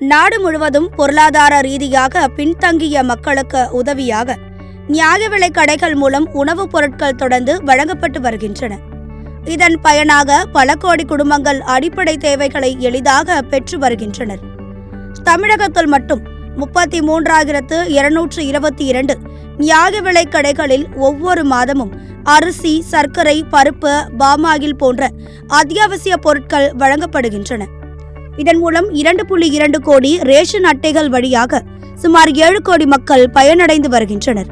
நாடு முழுவதும் பொருளாதார ரீதியாக பின்தங்கிய மக்களுக்கு உதவியாக நியாய விலைக் கடைகள் மூலம் உணவுப் பொருட்கள் தொடர்ந்து வழங்கப்பட்டு வருகின்றன. இதன் பயனாக பல கோடி குடும்பங்கள் அடிப்படை தேவைகளை எளிதாக பெற்று வருகின்றனர். தமிழகத்தில் மட்டும் 33,222 நியாய விலைக் கடைகளில் ஒவ்வொரு மாதமும் அரிசி, சர்க்கரை, பருப்பு, பாமாயில் போன்ற அத்தியாவசிய பொருட்கள் வழங்கப்படுகின்றன. இதன் மூலம் 2.2 கோடி ரேஷன் அட்டைகள் வழியாக சுமார் 7 கோடி மக்கள் பயனடைந்து வருகின்றனர்.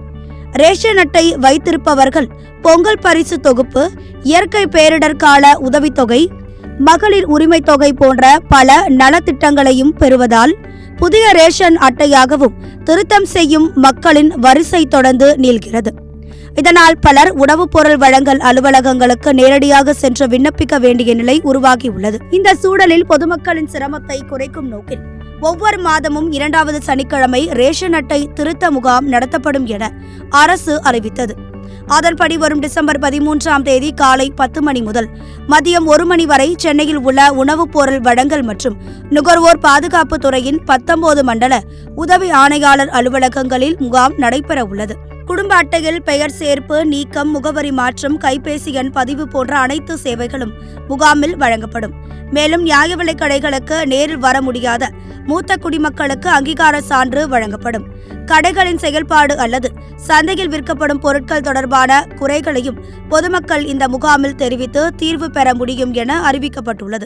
ரேஷன் அட்டை வைத்திருப்பவர்கள் பொங்கல் பரிசு தொகுப்பு, இயற்கை பேரிடர் கால உதவித்தொகை, மகளிர் உரிமை தொகை போன்ற பல நலத்திட்டங்களையும் பெறுவதால் புதிய ரேஷன் அட்டையாகவும் திருத்தம் செய்யும் மக்களின் வரிசை தொடர்ந்து நீள்கிறது. இதனால் பலர் உணவுப் பொருள் வழங்கல் அலுவலகங்களுக்கு நேரடியாக சென்று விண்ணப்பிக்க வேண்டிய நிலை உருவாகியுள்ளது. இந்த சூழலில் பொதுமக்களின் சிரமத்தை குறைக்கும் நோக்கில் ஒவ்வொரு மாதமும் 2வது சனிக்கிழமை ரேஷன் அட்டை திருத்த முகாம் நடத்தப்படும் என அரசு அறிவித்தது. அதன்படி வரும் டிசம்பர் 13ஆம் தேதி காலை 10 மணி முதல் மதியம் 1 மணி வரை சென்னையில் உள்ள உணவுப் பொருள் வழங்கல் மற்றும் நுகர்வோர் பாதுகாப்பு துறையின் 19 மண்டல உதவி ஆணையாளர் அலுவலகங்களில் முகாம் நடைபெற உள்ளது. குடும்ப அட்டையில் பெயர் சேர்ப்பு, நீக்கம், முகவரி மாற்றம், கைபேசி எண் பதிவு போன்ற அனைத்து சேவைகளும் முகாமில் வழங்கப்படும். மேலும் நியாய விலைக் கடைகளுக்கு நேரில் வர முடியாத மூத்த குடிமக்களுக்கு அங்கீகார சான்று வழங்கப்படும். கடைகளின் செயல்பாடு அல்லது சந்தையில் விற்கப்படும் பொருட்கள் தொடர்பான குறைகளையும் பொதுமக்கள் இந்த முகாமில் தெரிவித்து தீர்வு பெற முடியும் என அறிவிக்கப்பட்டுள்ளது.